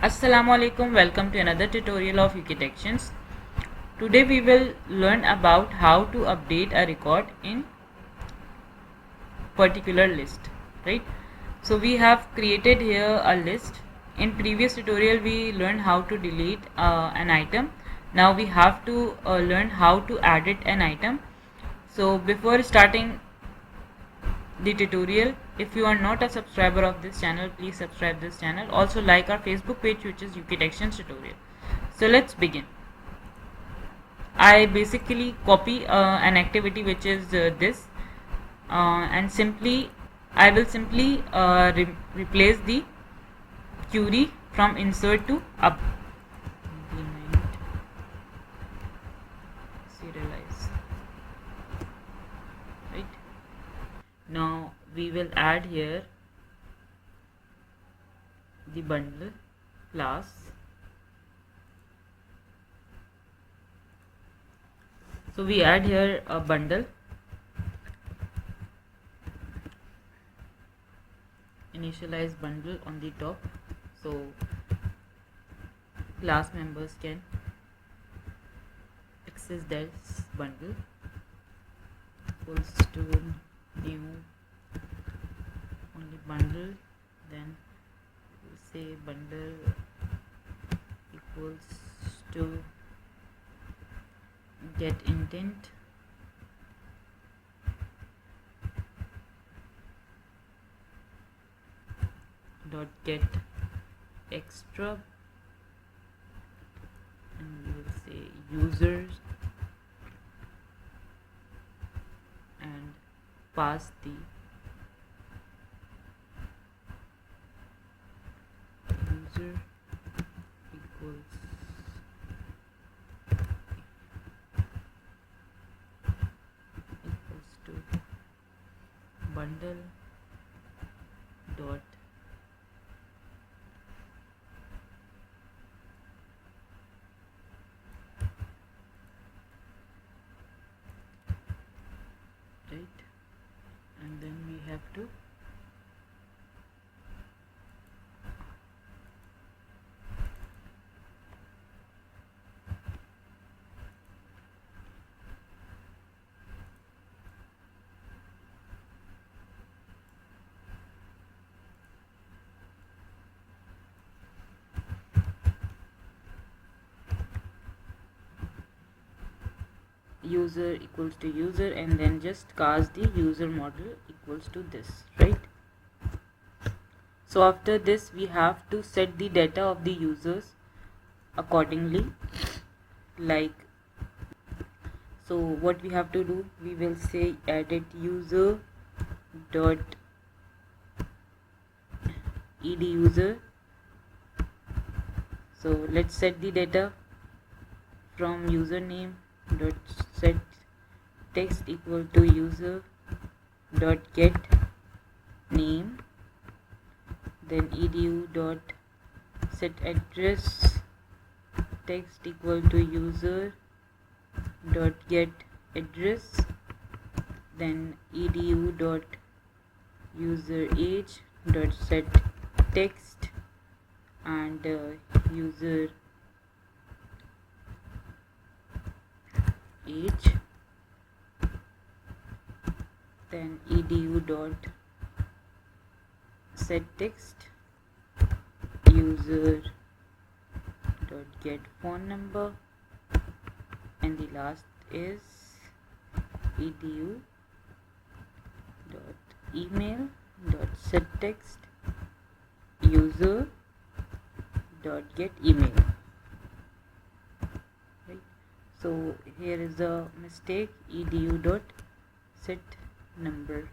Assalamualaikum, welcome to another tutorial of Wikitections. Today we will learn about how to update a record in particular list, right? So we have created here a list. In previous tutorial we learned how to delete an item. Now we have to learn how to edit an item. So before starting the tutorial, if you are not a subscriber of this channel, please subscribe this channel. Also like our Facebook page, which is Wikitections tutorial. So let's begin. I basically copy an activity which is this and I will simply replace the query from insert to implement serialize. Right, now we will add here the bundle class. So we add here a bundle, initialize bundle on the top, so class members can access this bundle. Equals to new only bundle, then we'll say bundle equals to get intent dot get extra, and we will say users and pass the user equals to bundle dot right, and then we have to user equals to user, and then just cast the user model equals to this, right? So after this we have to set the data of the users accordingly. Like, so what we have to do, we will say edit user dot ed user. So let's set the data from username dot set text equal to user dot get name, then edu dot set address text equal to user dot get address, then edu dot user age dot set text and user age, then edu dot set text user dot get phone number, and the last is edu dot email dot set text user dot get email. Right, so here is a mistake, edu dot set number,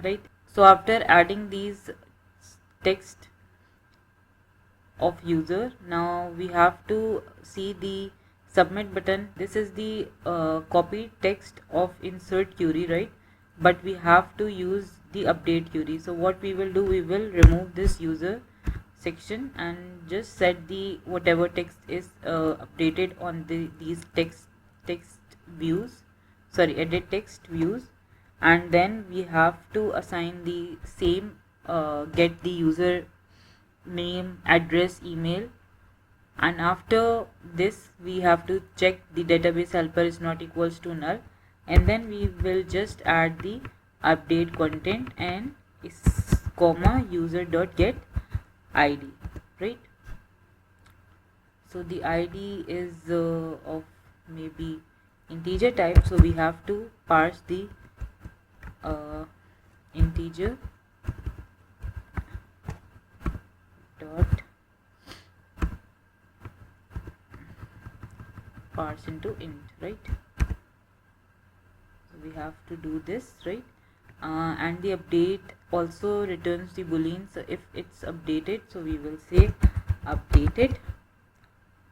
right? So after adding these text of user, now we have to see the submit button. This is the copy text of insert query, right? But we have to use the update query. So what we will do, we will remove this user section and just set the whatever text is updated on these text views, sorry, edit text views, and then we have to assign the same get the user name, address, email, and after this we have to check the database helper is not equals to null, and then we will just add the update content and is comma user dot get id, right? So the id is of maybe integer type, so we have to parse the integer dot parse into int, right? So we have to do this, right? And the update also returns the boolean, so if it's updated, so we will say updated,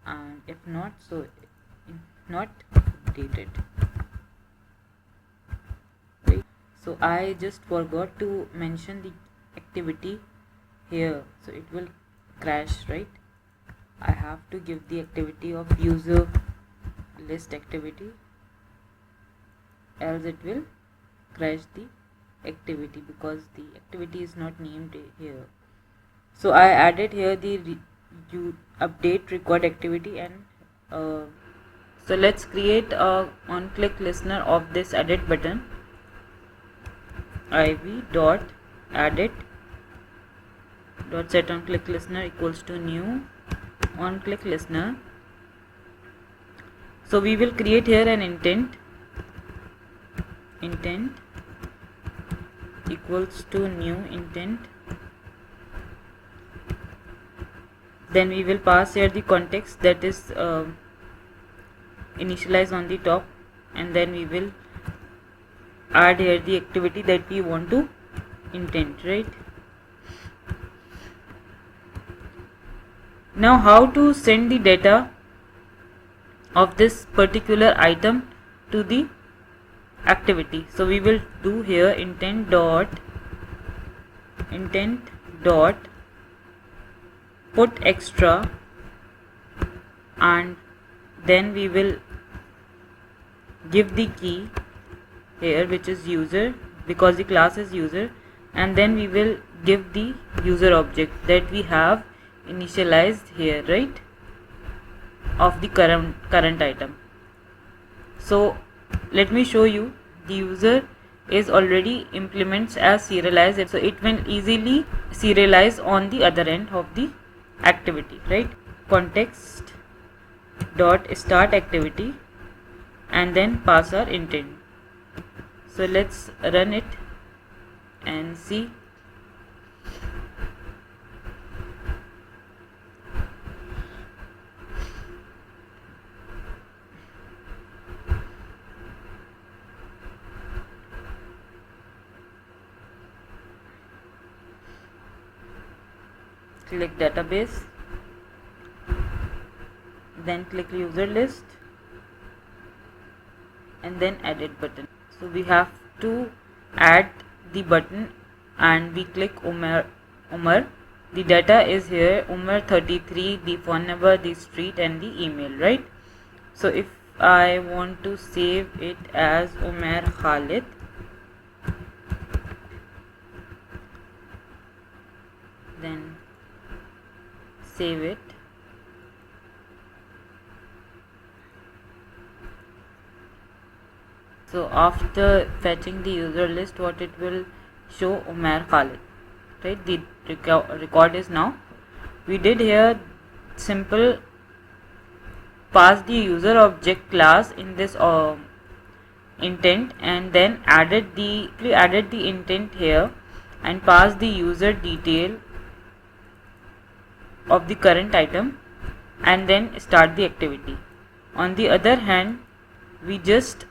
and if not, so not updated, right? So I just forgot to mention the activity here, so it will crash, right? I have to give the activity of user list activity, else it will crash the activity because the activity is not named here. So I added here the update record activity, and so let's create a on click listener of this edit button. iv dot edit dot set on click listener equals to new on click listener. So we will create here an intent equals to new intent, then we will pass here the context that is initialized on the top, and then we will add here the activity that we want to intent, right? Now how to send the data of this particular item to the activity? So we will do here intent dot put extra, and then we will give the key here which is user because the class is user, and then we will give the user object that we have initialized here, right, of the current item. So let me show you. The user is already implements as serialized, so it will easily serialize on the other end of the activity, right? Context dot start activity, and then pass our intent. So let's run it and see. Click database, then click user list, and then edit button. So we have to add the button, and we click Umar. The data is here, Umar 33, the phone number, the street, and the email, right? So if I want to save it as Umar Khalid, then save it. So after fetching the user list, what it will show Umar Khalid, right? The record is now. We did here simple pass the user object class in this intent, and then added the intent here and pass the user detail of the current item, and then start the activity. On the other hand, we just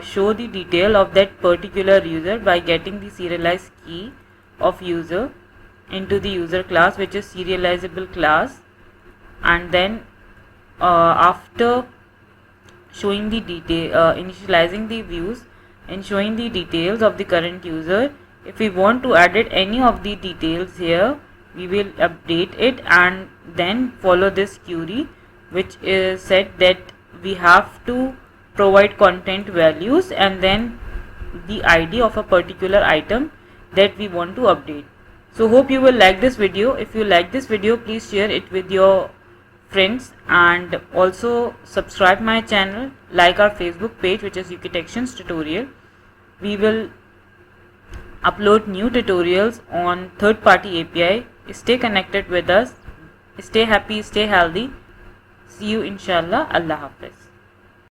show the detail of that particular user by getting the serialized key of user into the user class, which is serializable class, and then after showing the detail, initializing the views and showing the details of the current user, if we want to edit any of the details here, we will update it and then follow this query, which is said that we have to provide content values and then the ID of a particular item that we want to update. So hope you will like this video. If you like this video, please share it with your friends and also subscribe my channel, like our Facebook page, which is Ukitections Tutorial. We will upload new tutorials on third-party API. Stay connected with us. Stay happy, stay healthy. See you inshallah. Allah Hafiz.